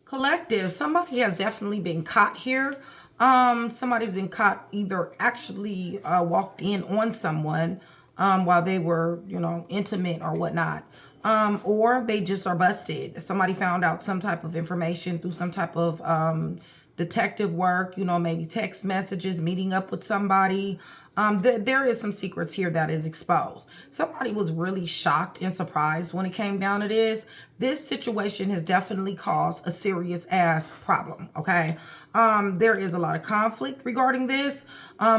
Collective, somebody has definitely been caught here. Somebody's been caught, either actually walked in on someone while they were, you know, intimate or whatnot. Or they just are busted. Somebody found out some type of information through some type of detective work, you know, maybe text messages, meeting up with somebody. There is some secrets here that is exposed. Somebody was really shocked and surprised when it came down to this. This situation has definitely caused a serious ass problem, okay? There is a lot of conflict regarding this.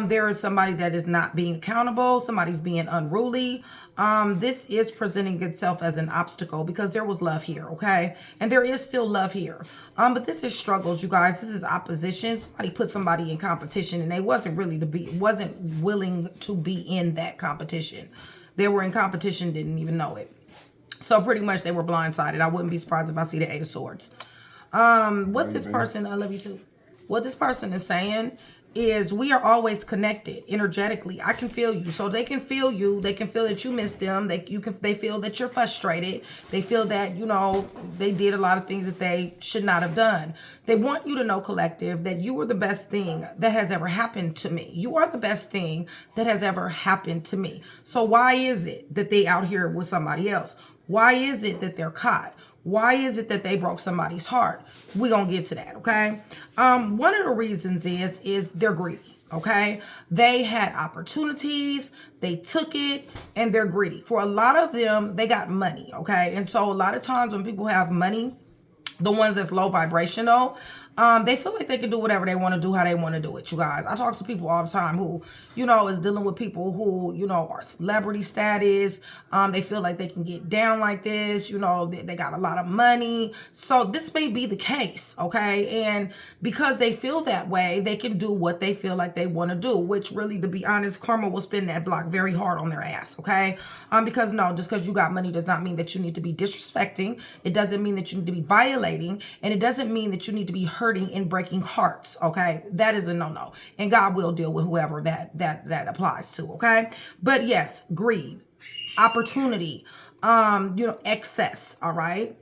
There is somebody that is not being accountable. Somebody's being unruly. This is presenting itself as an obstacle because there was love here, okay? And there is still love here. But this is struggles, you guys. This is opposition. Somebody put somebody in competition and they wasn't willing to be in that competition. They were in competition, didn't even know it. So pretty much they were blindsided. I wouldn't be surprised if I see the Eight of Swords. What this person, I love you too. What this person is saying is we are always connected energetically. I can feel you. So they can feel you. They can feel that you miss them. They feel that you're frustrated. They feel that, you know, they did a lot of things that they should not have done. They want you to know, collective, that you are the best thing that has ever happened to me. You are the best thing that has ever happened to me. So why is it that they out here with somebody else? Why is it that they're caught? Why is it that they broke somebody's heart? We're going to get to that, okay? One of the reasons is they're greedy, okay? They had opportunities, they took it, and they're greedy. For a lot of them, they got money, okay? And so a lot of times when people have money, the ones that's low vibrational, they feel like they can do whatever they want to do, how they want to do it, you guys. I talk to people all the time who, you know, is dealing with people who, you know, are celebrity status. They feel like they can get down like this, you know, they got a lot of money. So this may be the case, okay? And because they feel that way, they can do what they feel like they want to do, which really, to be honest, karma will spin that block very hard on their ass, okay? Because no, just because you got money does not mean that you need to be disrespecting. It doesn't mean that you need to be violating. And it doesn't mean that you need to be hurting and breaking hearts, okay? That is a no-no. And God will deal with whoever that applies to, okay? But yes, greed, opportunity, you know, excess, all right?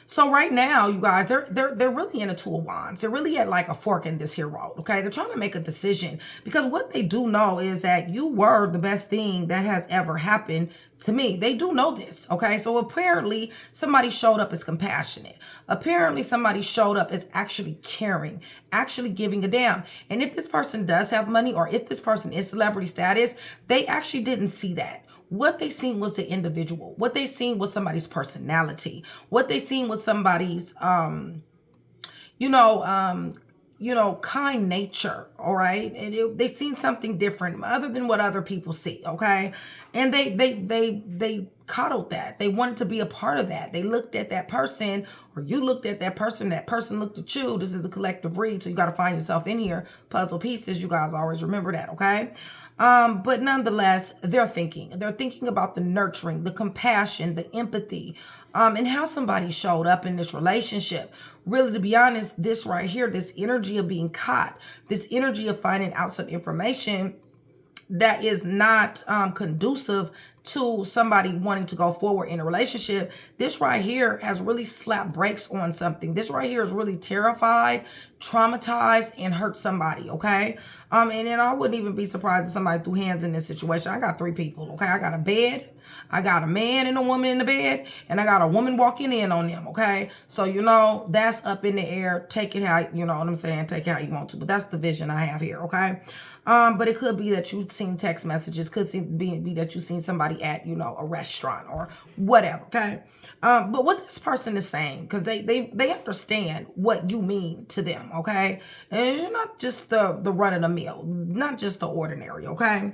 So right now, you guys, they're really in a Two of Wands. They're really at like a fork in this here road, okay? They're trying to make a decision because what they do know is that you were the best thing that has ever happened to me. They do know this, okay? So apparently somebody showed up as compassionate. Apparently somebody showed up as actually caring, actually giving a damn. And if this person does have money or if this person is celebrity status, they actually didn't see that. What they seen was the individual. What they seen was somebody's personality. What they seen was somebody's, you know, kind nature. All right. And they seen something different other than what other people see. Okay. And they coddled that. They wanted to be a part of that. They looked at that person, or you looked at that person looked at you. This is a collective read. So you got to find yourself in here. Puzzle pieces. You guys always remember that. Okay. But nonetheless, they're thinking about the nurturing, the compassion, the empathy, and how somebody showed up in this relationship. Really, to be honest, this right here, this energy of being caught, this energy of finding out some information that is not conducive to somebody wanting to go forward in a relationship. This right here has really slapped brakes on something. This right here is really terrified, traumatized, and hurt somebody, okay? And then I wouldn't even be surprised if somebody threw hands in this situation. I got three people, okay? I got a bed, I got a man and a woman in the bed, and I got a woman walking in on them, okay? So, you know, that's up in the air. Take it how, you know what I'm saying? Take it how you want to. But that's the vision I have here, okay? But it could be that you've seen text messages. Could be that you've seen somebody at, you know, a restaurant or whatever, okay? But what this person is saying, because they understand what you mean to them, okay? And you're not just the run of the mill, not just the ordinary, okay?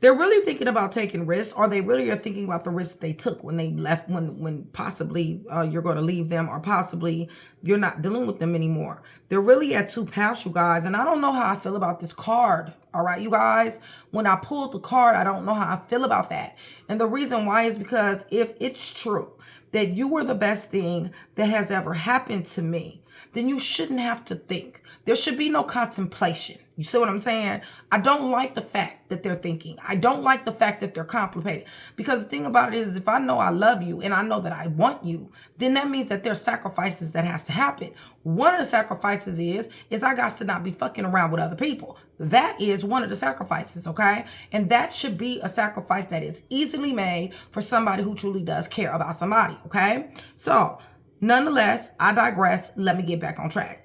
They're really thinking about taking risks, or they really are thinking about the risks they took when they left, when possibly you're going to leave them, or possibly you're not dealing with them anymore. They're really at two paths, you guys. And I don't know how I feel about this card. All right, you guys, when I pulled the card, I don't know how I feel about that. And the reason why is because if it's true that you were the best thing that has ever happened to me, then you shouldn't have to think. There should be no contemplation. You see what I'm saying? I don't like the fact that they're thinking. I don't like the fact that they're contemplating. Because the thing about it is, if I know I love you and I know that I want you, then that means that there's sacrifices that has to happen. One of the sacrifices is I got to not be fucking around with other people. That is one of the sacrifices, okay? And that should be a sacrifice that is easily made for somebody who truly does care about somebody, okay? So, nonetheless, I digress. Let me get back on track.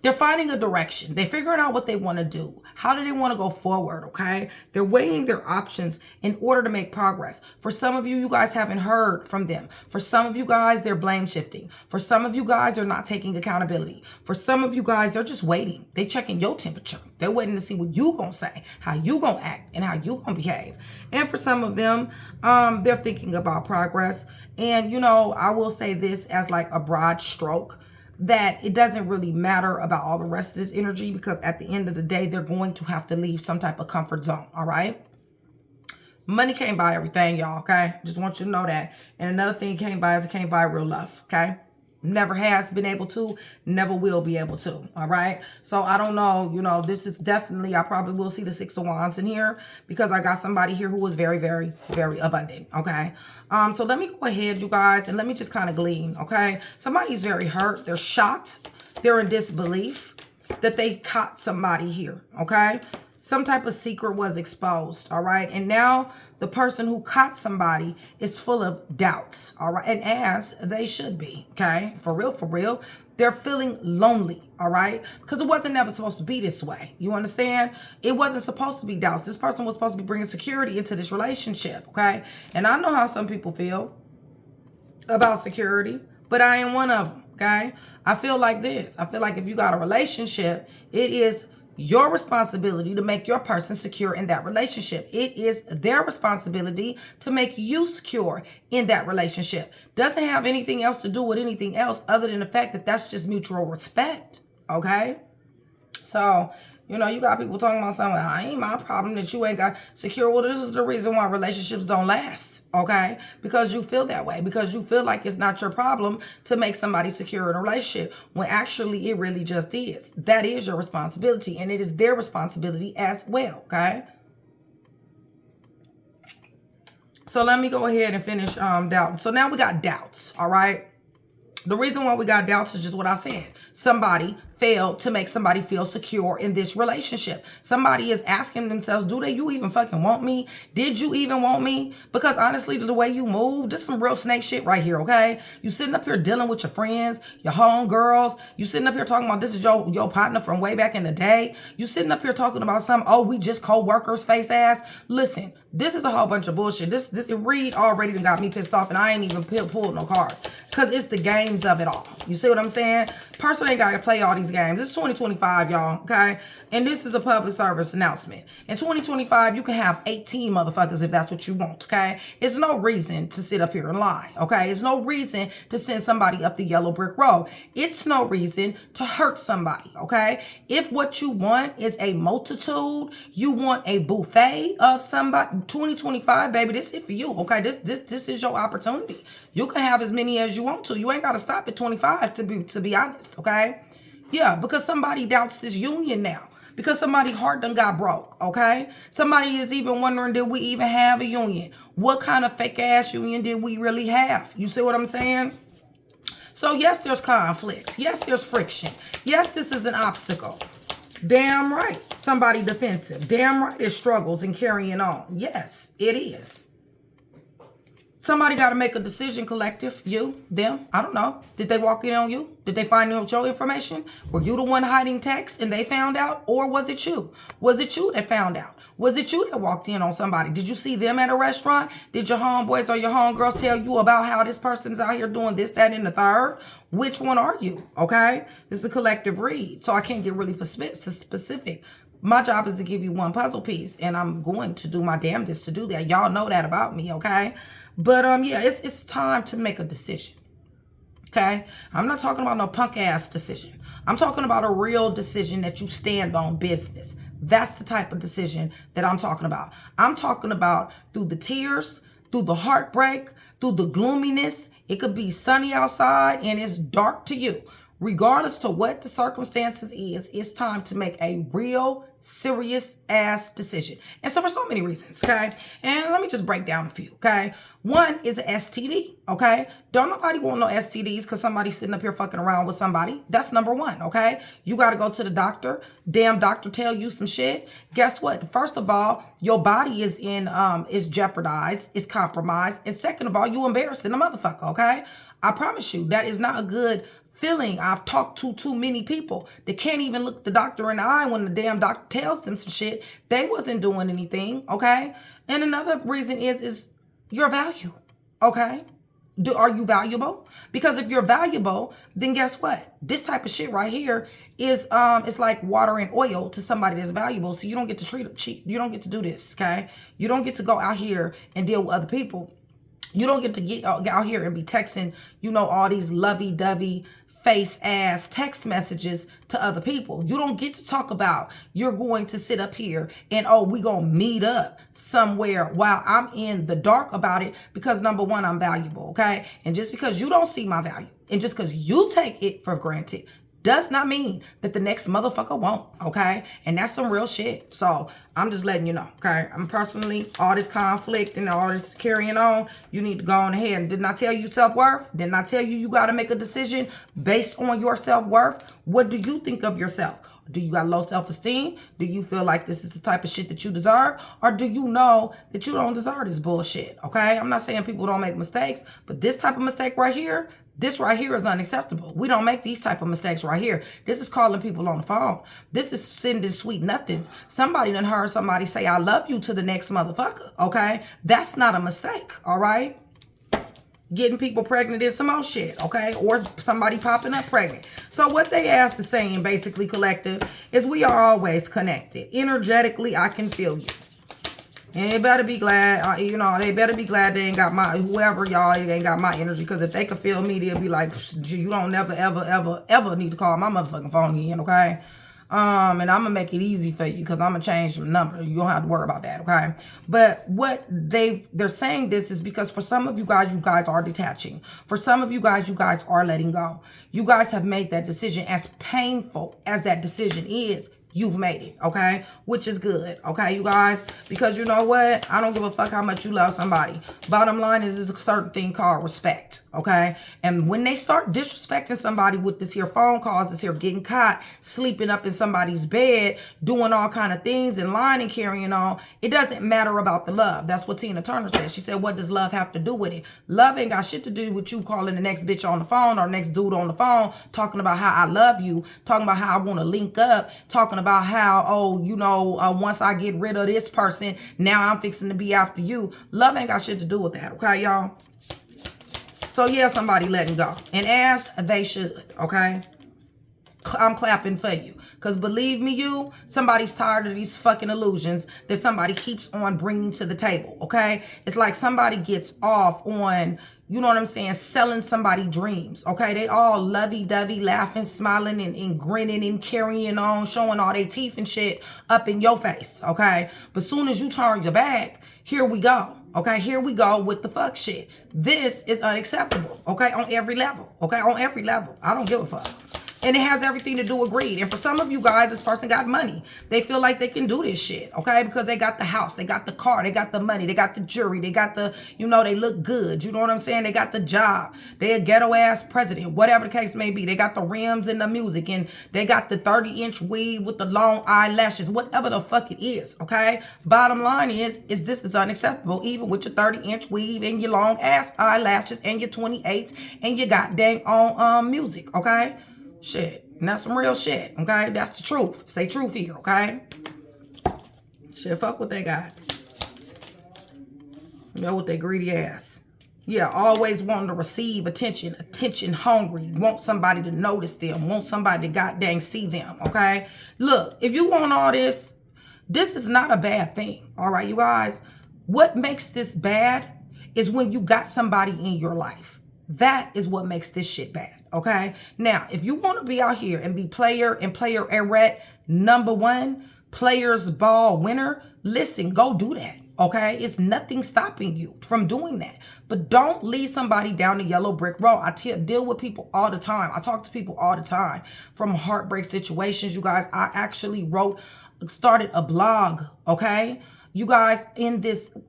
They're finding a direction. They're figuring out what they want to do. How do they want to go forward, okay? They're weighing their options in order to make progress. For some of you, you guys haven't heard from them. For some of you guys, they're blame shifting. For some of you guys, they're not taking accountability. For some of you guys, they're just waiting. They're checking your temperature. They're waiting to see what you gonna say, how you gonna act, and how you gonna behave. And for some of them, they're thinking about progress. And, you know, I will say this as like a broad stroke, that it doesn't really matter about all the rest of this energy, because at the end of the day, they're going to have to leave some type of comfort zone, all right? Money can't buy everything, y'all, okay? Just want you to know that. And another thing it can't buy is it can't buy real love, okay? Never has been able to, never will be able to, all right? So I don't know, you know, this is definitely, I probably will see the Six of Wands in here, because I got somebody here who is very, very, very abundant, okay? So let me go ahead, you guys, and let me just kind of glean, okay? Somebody's very hurt. They're shocked. They're in disbelief that they caught somebody here, okay? Some type of secret was exposed, all right? And now the person who caught somebody is full of doubts, all right? And as they should be, okay? For real, they're feeling lonely, all right? Because it wasn't never supposed to be this way. You understand? It wasn't supposed to be doubts. This person was supposed to be bringing security into this relationship, okay? And I know how some people feel about security, but I ain't one of them, okay? I feel like this. I feel like if you got a relationship, it is your responsibility to make your person secure in that relationship. It is their responsibility to make you secure in that relationship. Doesn't have anything else to do with anything else other than the fact that that's just mutual respect, okay? So, you know, you got people talking about something, I ain't my problem that you ain't got secure. Well, this is the reason why relationships don't last, okay? Because you feel that way. Because you feel like it's not your problem to make somebody secure in a relationship, when actually it really just is. That is your responsibility, and it is their responsibility as well, okay? So let me go ahead and finish doubt. So now we got doubts, all right? The reason why we got doubts is just what I said. Somebody failed to make somebody feel secure in this relationship. Somebody is asking themselves, do you even fucking want me? Did you even want me? Because honestly, the way you move, this is some real snake shit right here, okay? You sitting up here dealing with your friends, your homegirls. You sitting up here talking about this is your partner from way back in the day. You sitting up here talking about some, oh, we just co-workers face ass. Listen, this is a whole bunch of bullshit. This Reed already done got me pissed off, and I ain't even pulled no cards. Because it's the games of it all. You see what I'm saying? Person ain't got to play all these games. It's 2025, y'all, okay? And this is a public service announcement. In 2025, you can have 18 motherfuckers if that's what you want, okay? It's no reason to sit up here and lie, okay? It's no reason to send somebody up the yellow brick road. It's no reason to hurt somebody, okay? If what you want is a multitude, you want a buffet of somebody, 2025, baby, this is it for you, okay? This is your opportunity. You can have as many as you want to. You ain't got to stop at 25 to be honest, okay? Yeah, because somebody doubts this union now. Because somebody's heart done got broke, okay? Somebody is even wondering, did we even have a union? What kind of fake ass union did we really have? You see what I'm saying? So yes, there's conflicts. Yes, there's friction. Yes, this is an obstacle. Damn right, somebody defensive. Damn right, there's struggles in carrying on. Yes, it is. Somebody got to make a decision, collective. You, them, I don't know. Did they walk in on you? Did they find out your information? Were you the one hiding text and they found out? Or was it you? Was it you that found out? Was it you that walked in on somebody? Did you see them at a restaurant? Did your homeboys or your homegirls tell you about how this person's out here doing this, that, and the third? Which one are you? Okay? This is a collective read, so I can't get really specific. My job is to give you one puzzle piece, and I'm going to do my damnedest to do that. Y'all know that about me, okay? But yeah, it's time to make a decision. Okay? I'm not talking about no punk ass decision. I'm talking about a real decision that you stand on business. That's the type of decision that I'm talking about. I'm talking about through the tears, through the heartbreak, through the gloominess. It could be sunny outside and it's dark to you. regardless to what the circumstances is, it's time to make a real serious ass decision. And so for so many reasons, okay? And let me just break down a few, okay? One is an STD, okay? Don't nobody want no STDs because somebody's sitting up here fucking around with somebody. That's number one, okay? You got to go to the doctor. Damn doctor tell you some shit. Guess what? First of all, your body is is jeopardized, is compromised. And second of all, you embarrassed in the motherfucker, okay? I promise you, that is not a good feeling. I've talked to too many people that can't even look the doctor in the eye when the damn doctor tells them some shit. They wasn't doing anything, okay? And another reason is your value, okay? Are you valuable? Because if you're valuable, then guess what? This type of shit right here is it's like water and oil to somebody that's valuable. So you don't get to treat it cheap. You don't get to do this, okay? You don't get to go out here and deal with other people. You don't get to get out here and be texting, you know, all these lovey-dovey face ass text messages to other people. You don't get to talk about you're going to sit up here and, oh, we gonna meet up somewhere while I'm in the dark about it, because number one, I'm valuable, okay? And just because you don't see my value and just because you take it for granted does not mean that the next motherfucker won't, okay? And that's some real shit. So I'm just letting you know, okay? I'm personally, all this conflict and all this carrying on, you need to go on ahead. And didn't I tell you self-worth? Didn't I tell you you got to make a decision based on your self-worth? What do you think of yourself? Do you got low self-esteem? Do you feel like this is the type of shit that you deserve? Or do you know that you don't deserve this bullshit, okay? I'm not saying people don't make mistakes, but this type of mistake right here, this right here is unacceptable. We don't make these type of mistakes right here. This is calling people on the phone. This is sending sweet nothings. Somebody done heard somebody say, I love you to the next motherfucker, okay? That's not a mistake, all right? Getting people pregnant is some more shit, okay? Or somebody popping up pregnant. So what they ask is saying, basically, collective, is we are always connected. Energetically, I can feel you. And they better be glad, you know, they better be glad they ain't got my, whoever y'all ain't got my energy. Because if they could feel me, they'll be like, you don't never, ever, ever, ever need to call my motherfucking phone again, okay? And I'm going to make it easy for you because I'm going to change the number. You don't have to worry about that, okay? But what they're saying this is because for some of you guys are detaching. For some of you guys are letting go. You guys have made that decision. As painful as that decision is, you've made it, okay? Which is good, okay, you guys? Because you know what? I don't give a fuck how much you love somebody. Bottom line is a certain thing called respect, okay? And when they start disrespecting somebody with this here phone calls, this here getting caught, sleeping up in somebody's bed, doing all kind of things and lying and carrying on, it doesn't matter about the love. That's what Tina Turner said. She said, what does love have to do with it? Love ain't got shit to do with you calling the next bitch on the phone or next dude on the phone, talking about how I love you, talking about how I want to link up, talking about how, oh, you know, once I get rid of this person, now I'm fixing to be after you. Love ain't got shit to do with that, okay, y'all? So, yeah, somebody letting go. And as they should, okay? I'm clapping for you. Because believe me, somebody's tired of these fucking illusions that somebody keeps on bringing to the table, okay? It's like somebody gets off on, you know what I'm saying, selling somebody dreams, okay? They all lovey-dovey, laughing, smiling, and grinning and carrying on, showing all their teeth and shit up in your face, okay? But soon as you turn your back, here we go, okay? Here we go with the fuck shit. This is unacceptable, okay? On every level, okay? On every level. I don't give a fuck. And it has everything to do with greed. And for some of you guys, this person got money. They feel like they can do this shit, okay? Because they got the house, they got the car, they got the money, they got the jewelry, they got the, you know, they look good. You know what I'm saying? They got the job. They a ghetto-ass president, whatever the case may be. They got the rims and the music, and they got the 30-inch weave with the long eyelashes, whatever the fuck it is, okay? Bottom line is this is unacceptable, even with your 30-inch weave and your long-ass eyelashes and your 28s and your goddamn on music, okay? Shit. And that's some real shit, okay? That's the truth. Say truth here, okay? Shit, fuck what they got. You know, with their greedy ass. Yeah, always wanting to receive attention, attention hungry, want somebody to notice them, want somebody to goddamn see them, okay? Look, if you want all this, this is not a bad thing, all right, you guys? What makes this bad is when you got somebody in your life. That is what makes this shit bad. Okay. Now, if you want to be out here and be player erect, number one, players ball winner, listen, go do that. okay? It's nothing stopping you from doing that. But don't lead somebody down the yellow brick road. I deal with people all the time. I talk to people all the time from heartbreak situations. You guys, I actually started a blog, okay? You guys,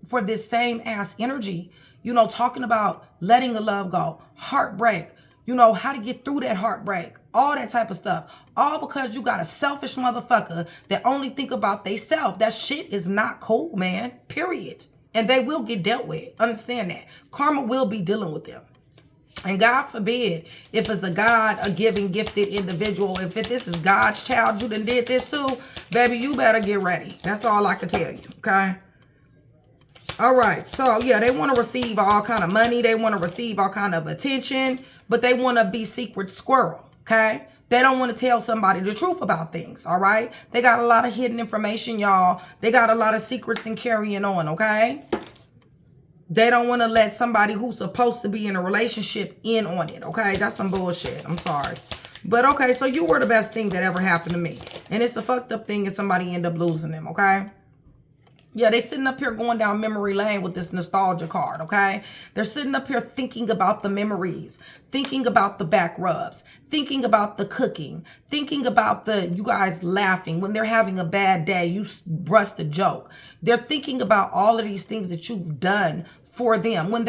for this same ass energy, you know, talking about letting a love go, heartbreak, you know, how to get through that heartbreak, all that type of stuff. All because you got a selfish motherfucker that only think about they self. That shit is not cool, man. Period. And they will get dealt with. Understand that. Karma will be dealing with them. And God forbid, if it's a giving, gifted individual, if this is God's child, you done did this too, baby, you better get ready. That's all I can tell you, okay? All right, so yeah, they want to receive all kind of money. They want to receive all kind of attention, but they want to be secret squirrel, okay? They don't want to tell somebody the truth about things, all right? They got a lot of hidden information, y'all. They got a lot of secrets and carrying on, okay? They don't want to let somebody who's supposed to be in a relationship in on it, okay? That's some bullshit. I'm sorry. But, okay, so you were the best thing that ever happened to me. And it's a fucked up thing if somebody end up losing them, okay? Yeah, they sitting up here going down memory lane with this nostalgia card, okay? They're sitting up here thinking about the memories, thinking about the back rubs, thinking about the cooking, thinking about you guys laughing when they're having a bad day, you brust a joke. They're thinking about all of these things that you've done for them when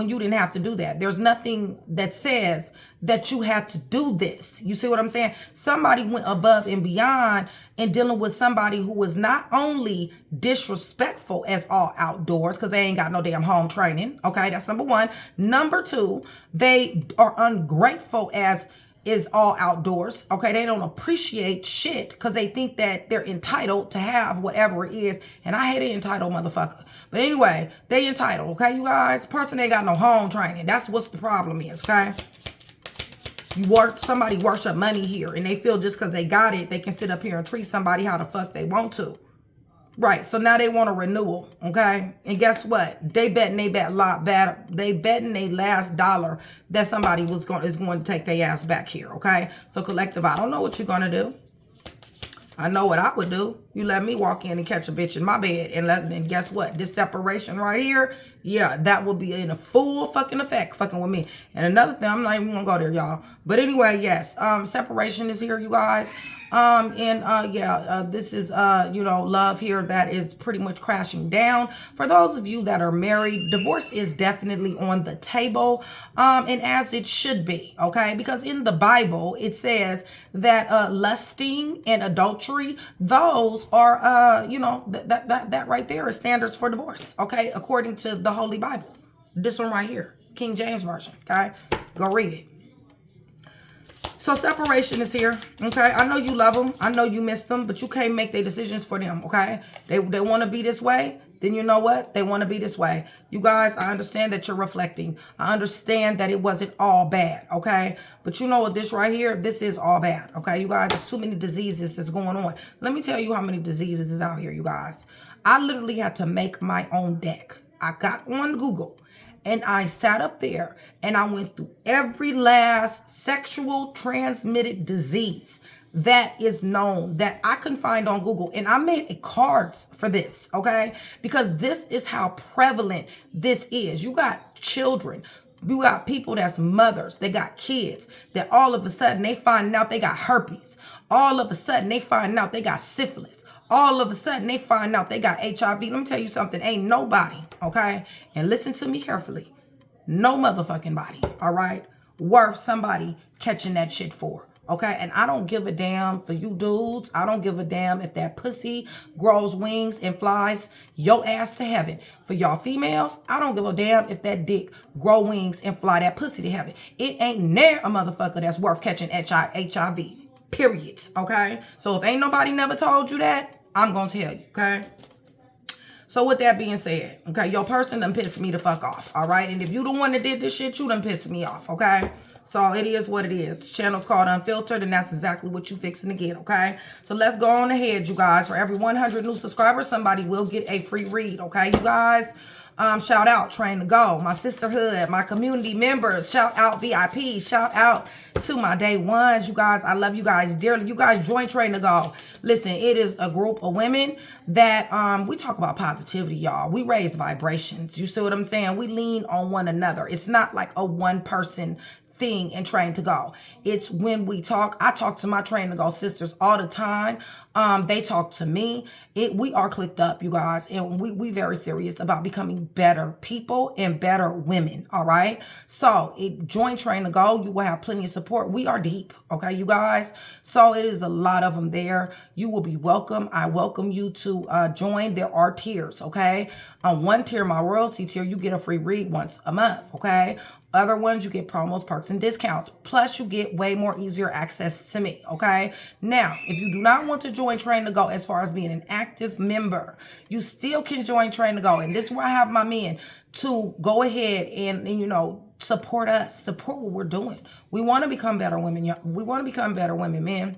you didn't have to do that. There's nothing that says that you had to do this. You see what I'm saying? Somebody went above and beyond in dealing with somebody who was not only disrespectful as all outdoors, because they ain't got no damn home training. Okay, that's number one. Number two, they are ungrateful as is all outdoors. Okay, they don't appreciate shit because they think that they're entitled to have whatever it is. And I hate an entitled motherfucker. But anyway, they entitled, okay, you guys? Person ain't got no home training. That's what's the problem is, okay? Somebody worship money here, and they feel just because they got it, they can sit up here and treat somebody how the fuck they want to. Right, so now they want a renewal, okay? And guess what? They betting they betting they last dollar that somebody is going to take their ass back here, okay? So collective, I don't know what you're going to do. I know what I would do. You let me walk in and catch a bitch in my bed and guess what? This separation right here, yeah, that will be in a full fucking effect fucking with me. And another thing, I'm not even gonna go there, y'all. But anyway, yes, separation is here, you guys. This is, love here that is pretty much crashing down. For those of you that are married, divorce is definitely on the table, and as it should be, okay? Because in the Bible, it says that lusting and adultery, those are, that right there is standards for divorce, okay? According to the Holy Bible. This one right here, King James Version, okay? Go read it. So separation is here, okay? I know you love them. I know you miss them, but you can't make their decisions for them, okay? They want to be this way, then you know what? They want to be this way. You guys, I understand that you're reflecting. I understand that it wasn't all bad, okay? But you know what, this right here, this is all bad, okay? You guys, there's too many diseases that's going on. Let me tell you how many diseases is out here, you guys. I literally had to make my own deck. I got on Google. And I sat up there and I went through every last sexual transmitted disease that is known that I can find on Google. And I made cards for this, okay? Because this is how prevalent this is. You got children. You got people that's mothers. They got kids that all of a sudden they find out they got herpes. All of a sudden they find out they got syphilis. All of a sudden, they find out they got HIV. Let me tell you something. Ain't nobody, okay? And listen to me carefully. No motherfucking body, all right? Worth somebody catching that shit for, okay? And I don't give a damn for you dudes. I don't give a damn if that pussy grows wings and flies your ass to heaven. For y'all females, I don't give a damn if that dick grow wings and fly that pussy to heaven. It ain't near a motherfucker that's worth catching HIV. Period, okay? So if ain't nobody never told you that, I'm going to tell you, okay? So with that being said, okay, your person done pissed me the fuck off, all right? And if you the one that did this shit, you done pissed me off, okay? So it is what it is. This channel's called Unfiltered, and that's exactly what you fixing to get, okay? So let's go on ahead, you guys. For every 100 new subscribers, somebody will get a free read, okay, you guys? Shout out Train to Go, my sisterhood, my community members. Shout out VIP. Shout out to my day ones. You guys, I love you guys dearly. You guys join Train to Go. Listen, it is a group of women that we talk about positivity, y'all. We raise vibrations. You see what I'm saying? We lean on one another. It's not like a one person thing and Train to Go. It's when we talk. I talk to my Train to Go sisters all the time. They talk to me. We are clicked up, you guys, and we very serious about becoming better people and better women. All right. So join Train to Go. You will have plenty of support. We are deep. Okay, you guys. So it is a lot of them there. You will be welcome. I welcome you to join. There are tiers. Okay. On one tier, my royalty tier, you get a free read once a month. Okay. Other ones, you get promos, perks, and discounts. Plus, you get way more easier access to me, okay? Now, if you do not want to join Train to Go as far as being an active member, you still can join Train to Go. And this is where I have my men to go ahead and you know, support us, support what we're doing. We want to become better women. We want to become better women, man.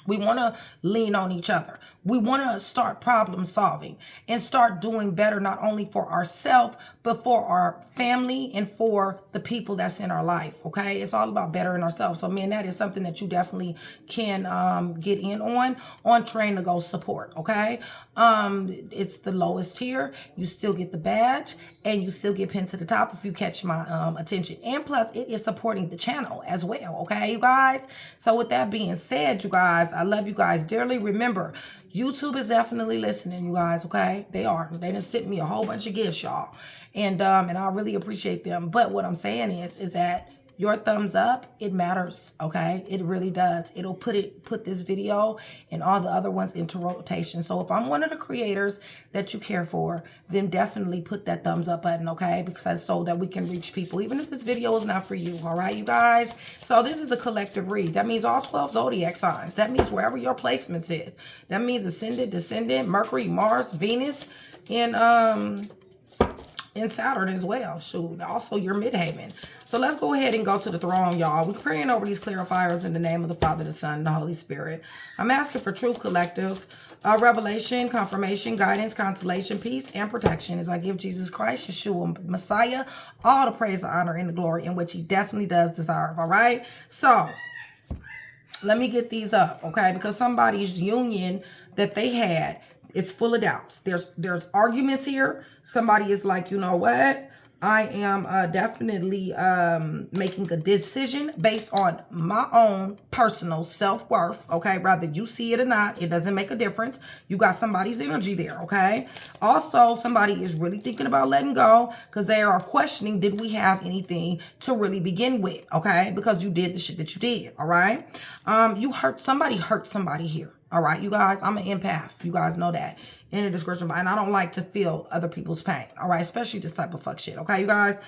We want to lean on each other. We want to start problem solving and start doing better, not only for ourselves, but for our family and for the people that's in our life. Okay. It's all about bettering ourselves. So man, that is something that you definitely can get in on Train to Go support. Okay. It's the lowest tier. You still get the badge and you still get pinned to the top if you catch my attention. And plus it is supporting the channel as well. Okay, you guys. So with that being said, you guys, I love you guys dearly. Remember, YouTube is definitely listening, you guys. Okay, they are. They done sent me a whole bunch of gifts, y'all, and I really appreciate them. But what I'm saying is that your thumbs up, it matters. Okay, it really does. It'll put this video and all the other ones into rotation. So if I'm one of the creators that you care for, then definitely put that thumbs up button. Okay, because so that we can reach people, even if this video is not for you. All right, you guys. So this is a collective read. That means all 12 zodiac signs. That means wherever your placements is. That means ascendant, descendant, Mercury, Mars, Venus, and Saturn as well. Shoot, also your midhaven. So let's go ahead and go to the throne, y'all. We're praying over these clarifiers in the name of the Father, the Son, and the Holy Spirit. I'm asking for truth, collective, revelation, confirmation, guidance, consolation, peace, and protection as I give Jesus Christ, Yeshua, Messiah, all the praise, the honor, and the glory in which he definitely does deserve. All right. So let me get these up, okay? Because somebody's union that they had is full of doubts. There's arguments here. Somebody is like, you know what? I am definitely making a decision based on my own personal self-worth, okay? Whether you see it or not, it doesn't make a difference. You got somebody's energy there, okay? Also, somebody is really thinking about letting go because they are questioning, did we have anything to really begin with, okay? Because you did the shit that you did, all right? Hurt somebody here. All right, you guys, I'm an empath. You guys know that in the description. And I don't like to feel other people's pain. All right, especially this type of fuck shit. Okay, you guys.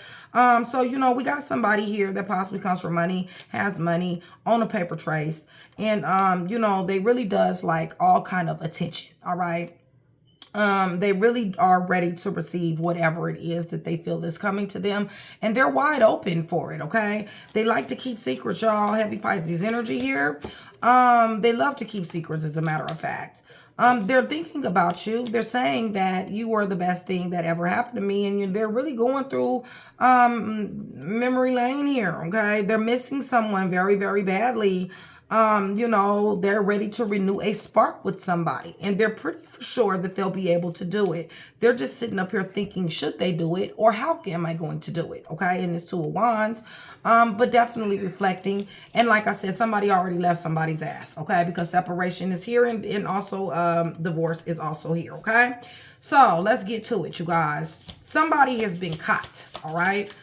So, you know, we got somebody here that possibly comes from money, has money, on a paper trace. And, you know, they really does like all kind of attention. All right. They really are ready to receive whatever it is that they feel is coming to them. And they're wide open for it, okay? They like to keep secrets, y'all. Heavy Pisces energy here. They love to keep secrets, as a matter of fact. They're thinking about you. They're saying that you were the best thing that ever happened to me. And they're really going through memory lane here, okay? They're missing someone very, very badly. You know, they're ready to renew a spark with somebody. And they're pretty sure that they'll be able to do it. They're just sitting up here thinking, should they do it? Or how am I going to do it? Okay, and it's Two of Wands. But definitely reflecting. And like I said, somebody already left somebody's ass. Okay, because separation is here. And also divorce is also here. Okay, so let's get to it, you guys. Somebody has been caught. All right.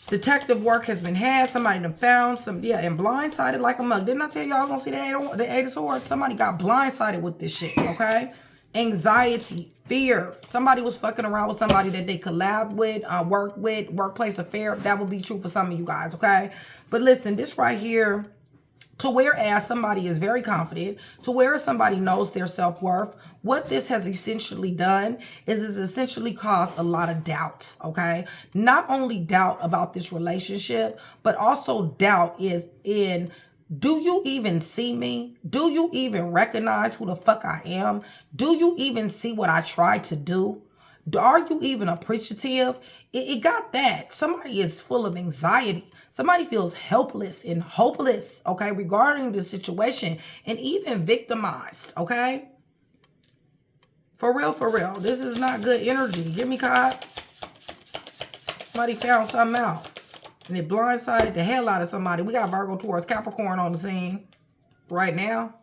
Detective work has been had. Somebody done found some, and blindsided like a mug. Didn't I tell y'all gonna see the Eight of Swords? Somebody got blindsided with this shit, okay? Anxiety, fear. Somebody was fucking around with somebody that they collabed with, worked with, workplace affair. That would be true for some of you guys, okay? But listen, this right here, to whereas somebody is very confident, to where somebody knows their self-worth, what this has essentially done is it's essentially caused a lot of doubt, okay? Not only doubt about this relationship, but also doubt is in, do you even see me? Do you even recognize who the fuck I am? Do you even see what I tried to do? Are you even appreciative? It got that. Somebody is full of anxiety. Somebody feels helpless and hopeless, okay, regarding the situation, and even victimized, okay? For real, for real. This is not good energy. Give me card. Somebody found something out. And it blindsided the hell out of somebody. We got Virgo, Taurus, Capricorn on the scene right now.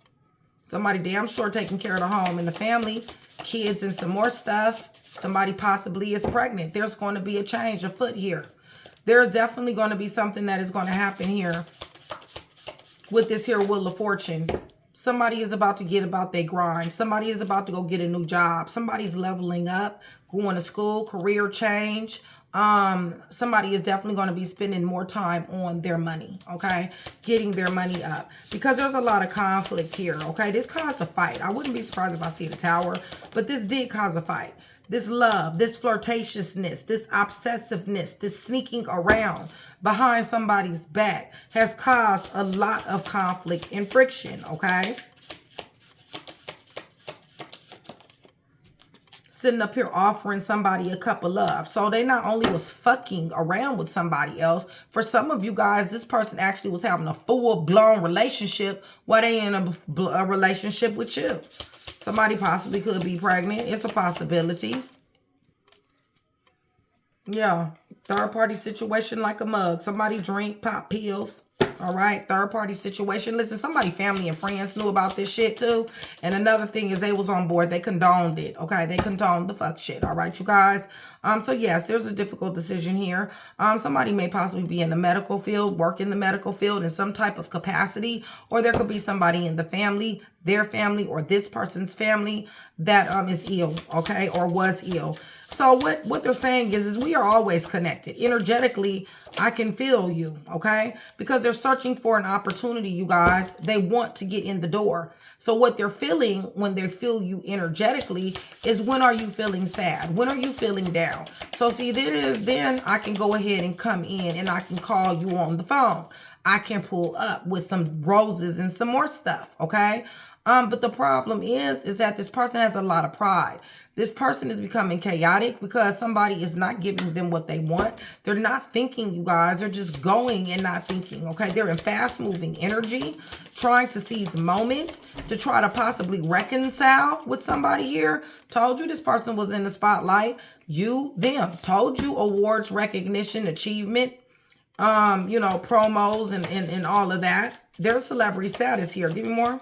Somebody damn sure taking care of the home and the family, kids, and some more stuff. Somebody possibly is pregnant. There's going to be a change afoot here. There's definitely going to be something that is going to happen here with this here Wheel of Fortune. Somebody is about to get about their grind. Somebody is about to go get a new job. Somebody's leveling up, going to school, career change. Somebody is definitely going to be spending more time on their money, okay? Getting their money up. Because there's a lot of conflict here, okay? This caused a fight. I wouldn't be surprised if I see the Tower, but this did cause a fight. This love, this flirtatiousness, this obsessiveness, this sneaking around behind somebody's back has caused a lot of conflict and friction, okay? Sitting up here offering somebody a cup of love. So they not only was fucking around with somebody else, for some of you guys, this person actually was having a full-blown relationship while they in a relationship with you. Somebody possibly could be pregnant. It's a possibility. Yeah. Third party situation like a mug. Somebody drink, pop pills. All right. Third party situation. Listen, somebody, family and friends knew about this shit too. And another thing is they was on board. They condoned it. Okay. They condoned the fuck shit. All right, you guys. So yes, there's a difficult decision here. Somebody may possibly be in the medical field, work in the medical field in some type of capacity, or there could be somebody in the family, their family, or this person's family that is ill, okay, or was ill. So what they're saying is we are always connected. Energetically, I can feel you, okay? Because they're searching for an opportunity, you guys. They want to get in the door. So what they're feeling when they feel you energetically is, when are you feeling sad? When are you feeling down? So see, then I can go ahead and come in and I can call you on the phone. I can pull up with some roses and some more stuff, okay? But the problem is that this person has a lot of pride. This person is becoming chaotic because somebody is not giving them what they want. They're not thinking, you guys. They're just going and not thinking, okay? They're in fast-moving energy, trying to seize moments to try to possibly reconcile with somebody here. Told you this person was in the spotlight. You, them. Told you awards, recognition, achievement, you know, promos and all of that. There's celebrity status here. Give me more.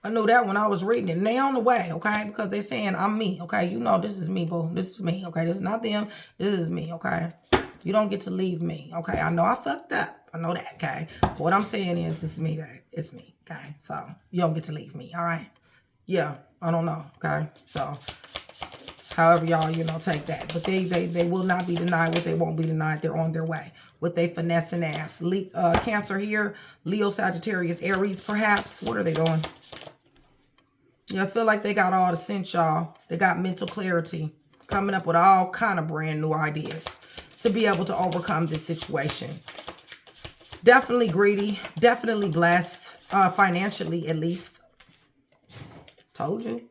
I knew that when I was reading it. And they on the way, okay? Because they're saying, I'm me, okay? You know this is me, boo. This is me, okay? This is not them. This is me, okay? You don't get to leave me, okay? I know I fucked up. I know that, okay? But what I'm saying is, it's me, babe. It's me, okay? So, you don't get to leave me, all right? Yeah, I don't know, okay? So, however y'all, you know, take that. But they will not be denied what they won't be denied. They're on their way with they finessing ass. Cancer here, Leo, Sagittarius, Aries, perhaps. What are they doing? Yeah, I feel like they got all the sense, y'all. They got mental clarity, coming up with all kind of brand new ideas to be able to overcome this situation. Definitely greedy, definitely blessed, financially at least. Told you.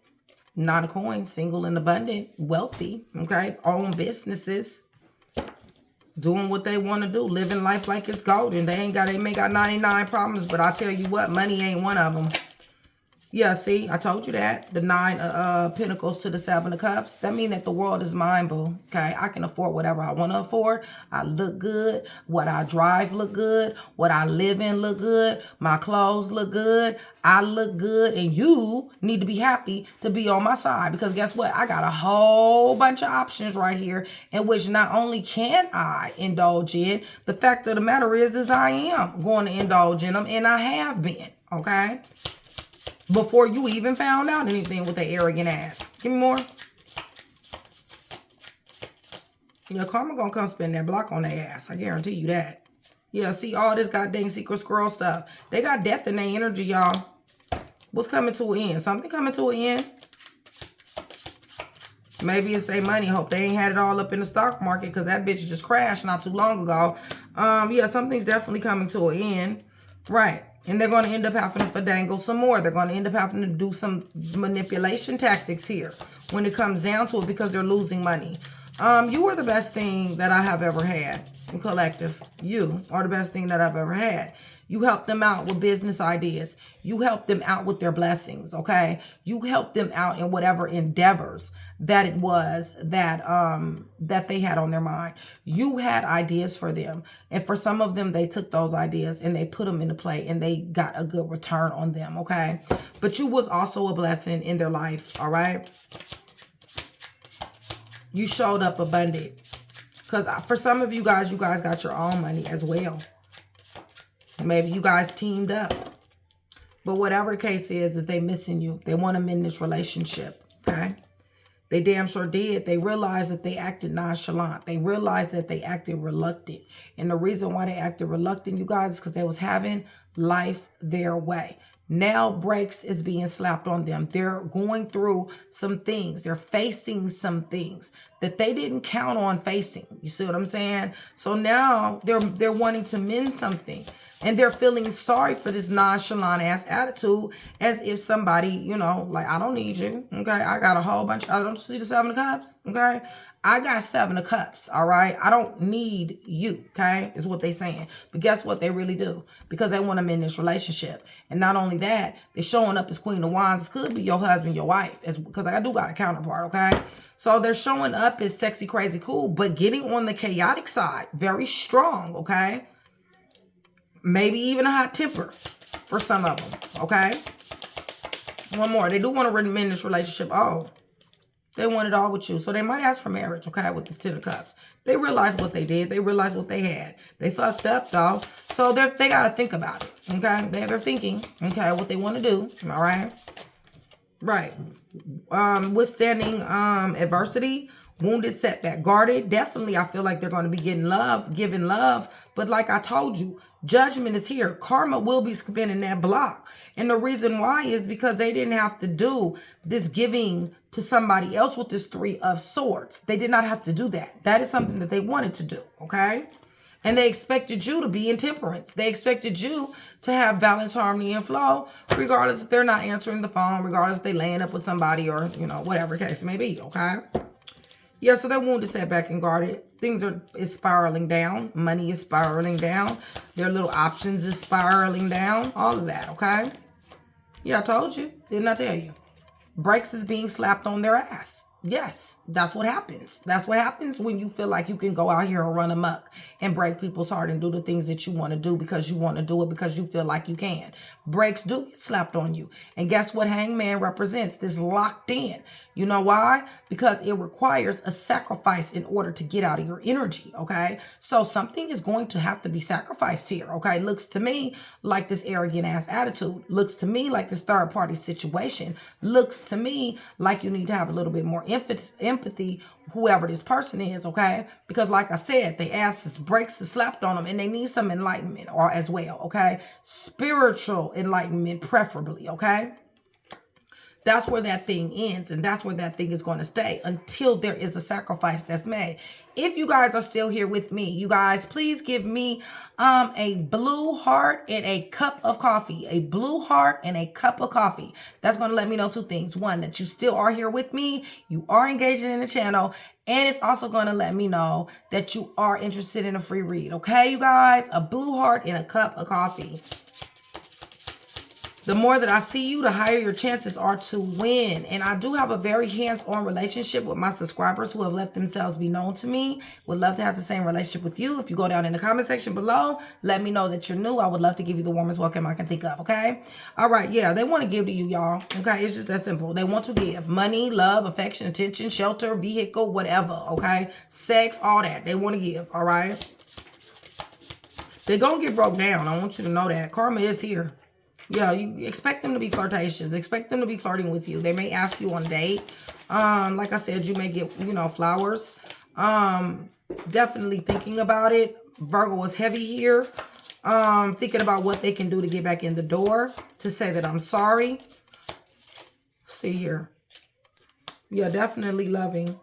Nine of Coins, single and abundant, wealthy, okay? Own businesses, doing what they want to do, living life like it's golden. They may got 99 problems, but I tell you what, money ain't one of them. Yeah, see, I told you that. The 9 of Pentacles to the 7 of Cups. That means that the world is mine, boo. Okay, I can afford whatever I want to afford. I look good. What I drive look good. What I live in look good. My clothes look good. I look good. And you need to be happy to be on my side. Because guess what? I got a whole bunch of options right here in which not only can I indulge in, the fact of the matter is I am going to indulge in them. And I have been, okay? Before you even found out anything with the arrogant ass. Give me more. Yeah, karma gonna come spend that block on their ass. I guarantee you that. Yeah, see all this goddamn secret squirrel stuff. They got death in their energy, y'all. What's coming to an end? Something coming to an end. Maybe it's their money. Hope they ain't had it all up in the stock market because that bitch just crashed not too long ago. Yeah, something's definitely coming to an end. Right. And they're going to end up having to finagle some more. They're going to end up having to do some manipulation tactics here when it comes down to it, because they're losing money. You are the best thing that I have ever had. Collective, you are the best thing that I've ever had. You help them out with business ideas. You help them out with their blessings, okay? You help them out in whatever endeavors that it was that that they had on their mind. You had ideas for them. And for some of them, they took those ideas and they put them into play and they got a good return on them, okay? But you was also a blessing in their life, all right? You showed up abundant. Because for some of you guys got your own money as well. Maybe you guys teamed up. But whatever the case is they missing you. They want to mend this relationship, okay? They damn sure did. They realized that they acted nonchalant. They realized that they acted reluctant. And the reason why they acted reluctant, you guys, is because they was having life their way. Now brakes is being slapped on them. They're going through some things. They're facing some things that they didn't count on facing. You see what I'm saying? So now they're wanting to mend something. And they're feeling sorry for this nonchalant ass attitude, as if somebody, you know, like, I don't need you. Okay. I got a whole bunch. I don't see the 7 of Cups. Okay. I got 7 of Cups. All right. I don't need you. Okay. Is what they're saying. But guess what? They really do, because they want to mend this relationship. And not only that, they're showing up as Queen of Wands. This could be your husband, your wife, because I do got a counterpart. Okay. So they're showing up as sexy, crazy, cool, but getting on the chaotic side, very strong. Okay. Maybe even a hot temper for some of them, okay? One more. They do want to mend this relationship. Oh, they want it all with you. So they might ask for marriage, okay, with this 10 of Cups. They realized what they did. They realized what they had. They fucked up, though. So they got to think about it, okay? They're thinking, okay, what they want to do, all right? Right. Withstanding adversity, wounded, setback, guarded. Definitely, I feel like they're going to be getting love, giving love. But like I told you, judgment is here. Karma will be spinning that block. And the reason why is because they didn't have to do this giving to somebody else with this 3 of Swords. They did not have to do that. That is something that they wanted to do, okay? And they expected you to be in temperance. They expected you to have balance, harmony, and flow, regardless if they're not answering the phone, regardless if they laying up with somebody or, you know, whatever the case may be, okay? Yeah, so they're wounded, setback, and guarded. Things is spiraling down. Money is spiraling down. Their little options is spiraling down. All of that, okay? Yeah, I told you. Didn't I tell you? Brakes is being slapped on their ass. Yes, that's what happens. That's what happens when you feel like you can go out here and run amok and break people's heart and do the things that you want to do because you want to do it because you feel like you can. Brakes do get slapped on you. And guess what Hangman represents? This locked in. You know why? Because it requires a sacrifice in order to get out of your energy, okay? So something is going to have to be sacrificed here, okay? Looks to me like this arrogant ass attitude. Looks to me like this third party situation. Looks to me like you need to have a little bit more empathy, whoever this person is, okay? Because like I said, they asses brakes is slapped on them and they need some enlightenment or as well, okay? Spiritual enlightenment preferably, okay? That's where that thing ends, and that's where that thing is going to stay until there is a sacrifice that's made. If you guys are still here with me, you guys, please give me a blue heart and a cup of coffee. A blue heart and a cup of coffee. That's going to let me know 2 things. 1, that you still are here with me, you are engaging in the channel, and it's also going to let me know that you are interested in a free read. Okay, you guys? A blue heart and a cup of coffee. The more that I see you, the higher your chances are to win. And I do have a very hands-on relationship with my subscribers who have let themselves be known to me. Would love to have the same relationship with you. If you go down in the comment section below, let me know that you're new. I would love to give you the warmest welcome I can think of, okay? All right, yeah, they want to give to you, y'all. Okay, it's just that simple. They want to give money, love, affection, attention, shelter, vehicle, whatever, okay? Sex, all that. They want to give, all right? They're going to get broke down. I want you to know that. Karma is here. Yeah, you expect them to be flirtatious. Expect them to be flirting with you. They may ask you on a date. Like I said, you may get, you know, flowers. Definitely thinking about it. Virgo is heavy here. Thinking about what they can do to get back in the door. To say that I'm sorry. See here. Yeah, definitely loving.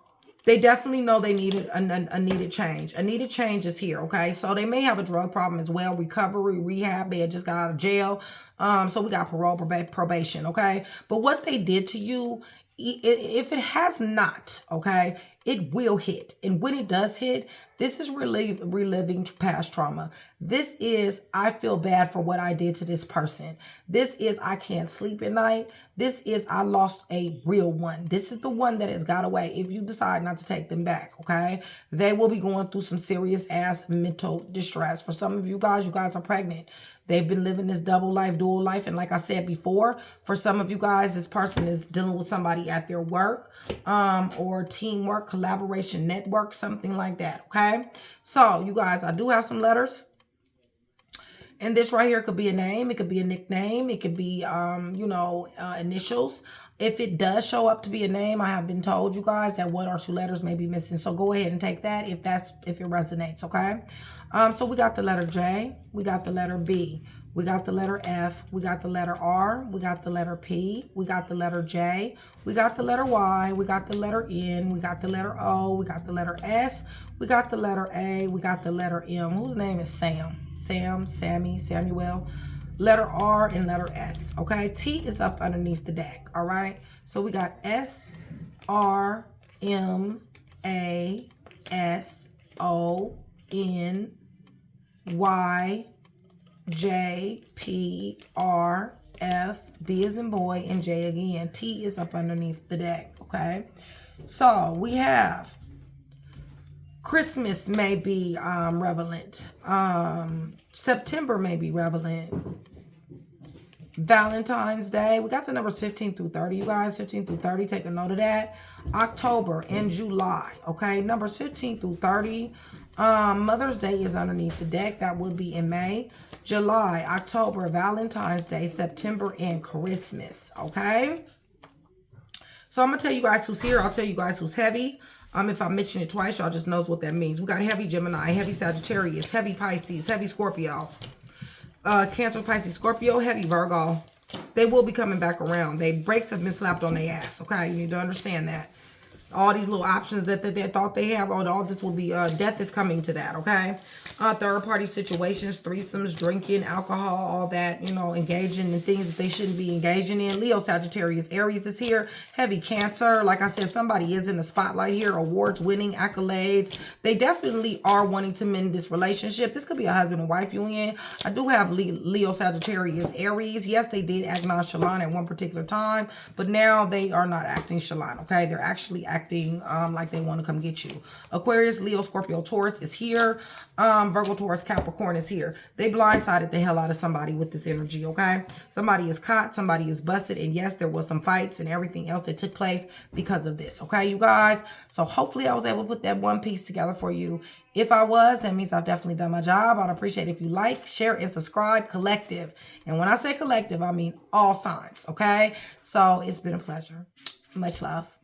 They definitely know they needed a needed change. A needed change is here, okay? So they may have a drug problem as well, recovery, rehab. They just got out of jail. So we got parole, probation, okay? But what they did to you, if it has not, okay, it will hit. And when it does hit, this is reliving past trauma. This is, I feel bad for what I did to this person. This is, I can't sleep at night. This is, I lost a real one. This is the one that has got away. If you decide not to take them back, okay, they will be going through some serious ass mental distress. For some of you guys are pregnant. They've been living this double life, dual life. And like I said before, for some of you guys, this person is dealing with somebody at their work, or teamwork, collaboration, network, something like that. Okay. So you guys, I do have some letters. And this right here could be a name. It could be a nickname. It could be, initials. If it does show up to be a name, I have been told, you guys, that 1 or 2 letters may be missing. So go ahead and take that if it resonates, okay? So we got the letter J. We got the letter B. We got the letter F. We got the letter R. We got the letter P. We got the letter J. We got the letter Y. We got the letter N. We got the letter O. We got the letter S. We got the letter A. We got the letter M. Whose name is Sam? Sam, Sammy, Samuel. Letter R and letter S, okay? T is up underneath the deck, all right? So we got S, R, M, A, S, O, N, Y, J, P, R, F, B as in boy, and J again. T is up underneath the deck, okay? So we have Christmas may be relevant. September may be relevant. Valentine's Day. We got the numbers 15 through 30, you guys. 15 through 30. Take a note of that. October and July. Okay. Numbers 15 through 30. Mother's Day is underneath the deck. That would be in May. July, October, Valentine's Day, September, and Christmas. Okay. So I'm going to tell you guys who's here. I'll tell you guys who's heavy. If I mention it twice, y'all just knows what that means. We got heavy Gemini, heavy Sagittarius, heavy Pisces, heavy Scorpio, Cancer, Pisces, Scorpio, heavy Virgo. They will be coming back around. They brakes have been slapped on their ass. Okay, you need to understand that. All these little options that they thought they have, all this will be, death is coming to that, okay? Third party situations, threesomes, drinking, alcohol, all that, engaging in things that they shouldn't be engaging in. Leo, Sagittarius, Aries is here. Heavy Cancer. Like I said, somebody is in the spotlight here. Awards winning, accolades. They definitely are wanting to mend this relationship. This could be a husband and wife union. I do have Leo, Sagittarius, Aries. Yes, they did act nonchalant at one particular time, but now they are not acting chalant, okay? They're actually acting like they want to come get you. Aquarius, Leo, Scorpio, Taurus is here. Virgo, Taurus, Capricorn is here. They blindsided the hell out of somebody with this energy, okay? Somebody is caught, somebody is busted, and yes, there was some fights and everything else that took place because of this, okay, you guys? So hopefully I was able to put that one piece together for you. If I was, that means I've definitely done my job. I'd appreciate if you like, share, and subscribe. Collective. And when I say collective, I mean all signs, okay? So it's been a pleasure. Much love.